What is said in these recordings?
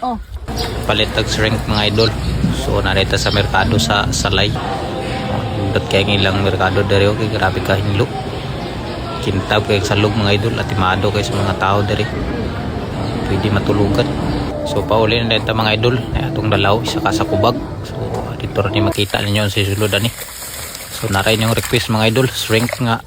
Oh. Palit tag shrimp mga idol. So narita sa merkado sa Salay. Dot kay ilang merkado dere okay, grabe ka hinlo. Kintab kay salog mga idol at timado kay sa mga tao dere. Pwede matulugan. So pauli na dito mga idol, ay atong dalaw isa ka sa kubag. So dito rin makita ninyo sa sulod ani. So naray yung request mga idol, shrimp nga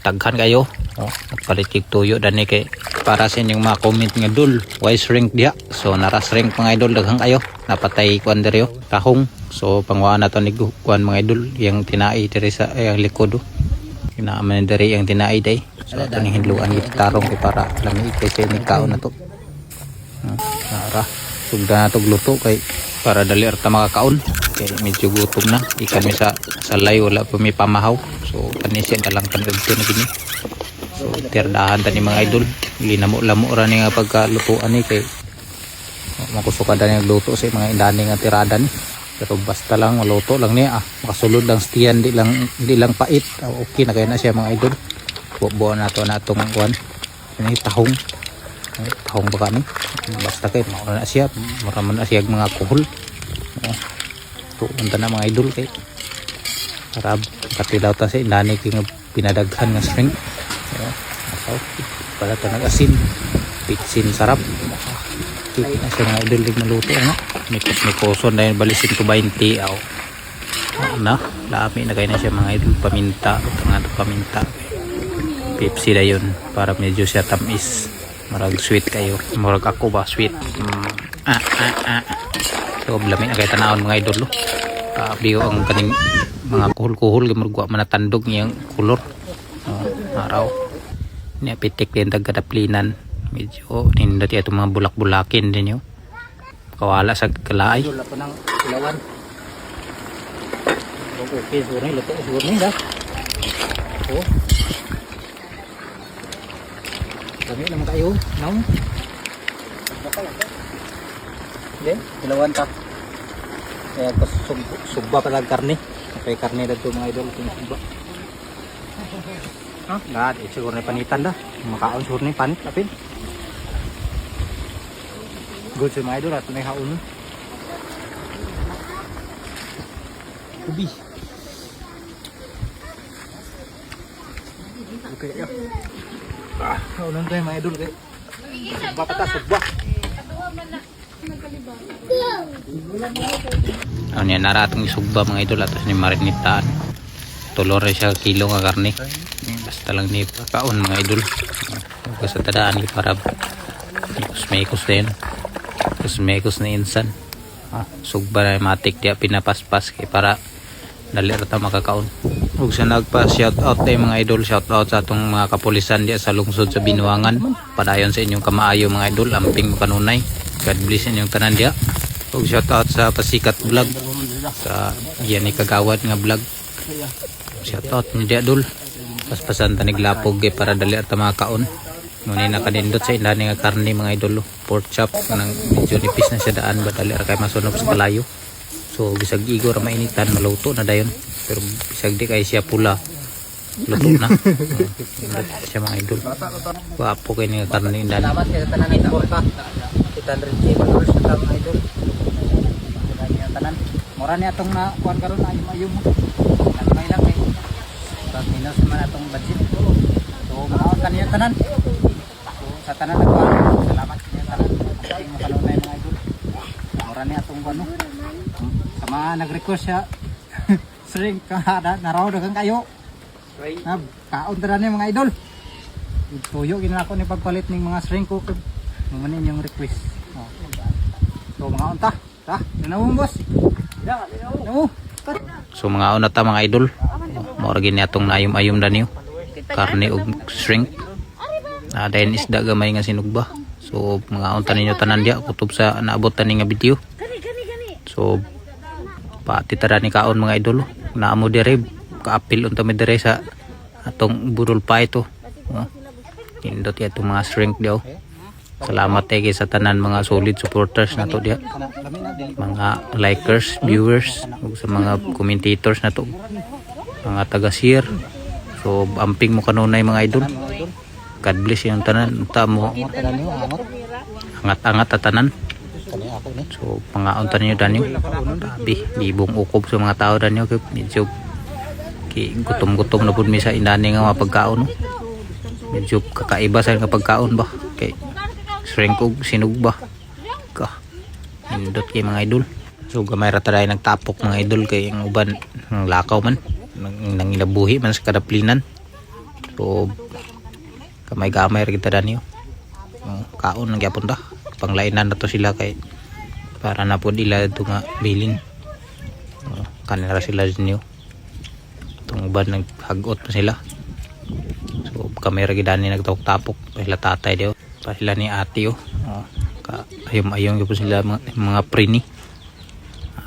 taghan kayo. Oh, nagpalit kig tuyo dani kay para sa inyong mga comment nga dul why shrimp dia. So nara shrimp mga idol daghang kayo. Napatay kuan diri yo, tahong. So pangwaan nato ni kuan mga idol yang tinai diri sa likod. Kinaaman diri yang tinai day. So ato ni hinluan gid tarong kay para lami kay sa ni kaon nato. Nara sugda nato gluto kay para dali arta makakaon. Kay medyo gutom na. Ikan mi sa Salay wala pa mi pamahaw. So kanisi dalang kanudto na gini. So tirdahan tani mga idol. Linamo-lamo ra ni nga pagkalutuan ni kay makusukan na yung luto sa mga indani nga tirada ni. Pero basta lang maluto lang niya makasulod lang stiyan di lang pait. Okay na kaya na siya mga idol. Buo na to na itong kuan. Ini tahong. Tahong ba kani? Basta kay mauna na siya. Maraman na siya mga kuhol. Tuunta na mga idol kay para katilaw ta sa indani kay pinadaghan nga shrimp. Pala ito nag-asin pitsin sarap kita na siya mga idol din maluto mikoson na yun balisin ko 20 na lami na kayo na siya mga idol paminta paminta Pepsi na yun para medyo siya tamis marag sweet kayo marag ako ba sweet so lami na kayo tanahon mga idol biyo ang kaning mga kuhul-kuhul maragwa manatandog niyang kulor araw ni pitik din tagkadaplinan medyo nindot itong mga bulak-bulakin din yun kawala sa kalaay wala pa ng ilawan okay suray luto suray dah dami naman kayo naong hindi ilawan ta kaya subba pa lang karne kaya karne dito mga idol subba lahat siguro na panitan dah makaon siguro na panit lapin good sa mga idol at may haon ubi okay ya haonan tayo mga idol kay subba patas subba ano yan naratong isugba mga idol atas ni marinitaan tulor siya kilo nga karne basta lang ni kaon mga idol sa tadaan ni para kusmekos din kusmekos na insan sugba na matik dia pinapaspas kay para dali rata makakaon ug sa nagpa shout out tay mga idol shout out sa atong mga kapulisan dia sa lungsod sa Binuangan padayon sa inyong kamaayo mga idol amping mo kanunay God bless inyong tanan dia ug shout out sa Pasikat Vlog sa yan ni Kagawad nga vlog shout out ni dia dul paspasan tanig lapog kay para dali at makaon ngunit nakanindot sa indani nga karne mga idolo pork chop nang medyo nipis na siya daan ba dali ra kay masunog sa kalayo so bisag igo ra mainitan maluto na dayon pero bisag di kay siya pula luto na siya mga idol wapo kay nga karne indani salamat sa tanan ni pork kita rin followers sa mga idol tanan mura ni atong na kuan karon ayum may lang eh minus naman atong budget so makaon kanina tanan so sa tanan nagkuhan salamat kanina tanan ang mga kanunay mga idol mura ni atong ano sa mga nag-request siya sring kahada naraw dagang kayo na kaon tanan ni mga idol tuyo gina ako ni pagpalit ning mga sring ko manin yung request so mga unta nanawong boss nanawong so mga una ta mga idol mora gini atong naayom-ayom danyo karne ug shrimp dayon isda gamay nga sinugba so mga unta ninyo tanan dia kutob sa naabot tani nga video so pati tara ni kaon mga idol naamo dire kaapil unta mi dire sa atong burol pa ito indot itong mga shrimp daw salamat tayo sa tanan mga solid supporters na to dia mga likers, viewers ug sa mga commentators na to mga taga-share so amping mo kanunay mga idol God bless yung tanan ta mo angat-angat tatanan. Kani ako ni. So pangaon tanan nyo danyo. Tabi, libong ukob sa mga tao danyo kay medyo gutom-gutom na pud mi sa inani nga mga pagkaon no. Medyo kakaiba sa nga pagkaon ba kay shrimp og sinug ba ka indot kay mga idol. So gamay ra taday nagtapok mga idol kay ang uban ng lakaw man nangilabuhi man sa kadaplinan. So gamay-gamay ra kita danyo. Kaon nang gyapon ta panglainan na to sila kay para na po ila ito nga bilin. Kanila sila dinyo itong uban naghagot pa sila. So kami ra gidani nagtapok sila tatay dio pa sila ni ate ayong po sila mga prini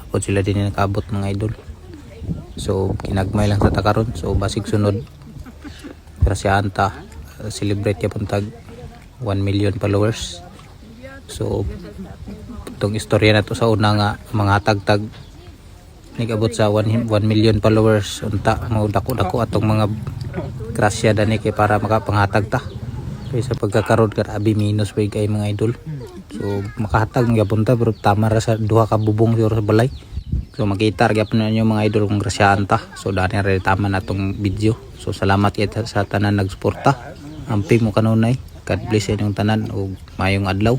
ako sila din nakabot mga idol. So kinagmay lang sa takaron. So basig sunod grasyahan ta celebrate yapon tag 1 million followers. So itong istorya na to sa una nga mga tagtag nigabot sa 1 million followers unta mo dako-dako atong mga grasya dani kay para makapanghatag ta kay sa pagkakaroon grabe minus pa kay mga idol. So makahatag gyapon ta pero tama ra sa duha ka bubong siguro sa balay. So makita ra gyapon ninyo mga idol kung grasyahan ta. So dani ra tama na tong video. So salamat kay sa tanan nagsuporta. Ampi mo kanunay. God bless inyong tanan ug mayong adlaw.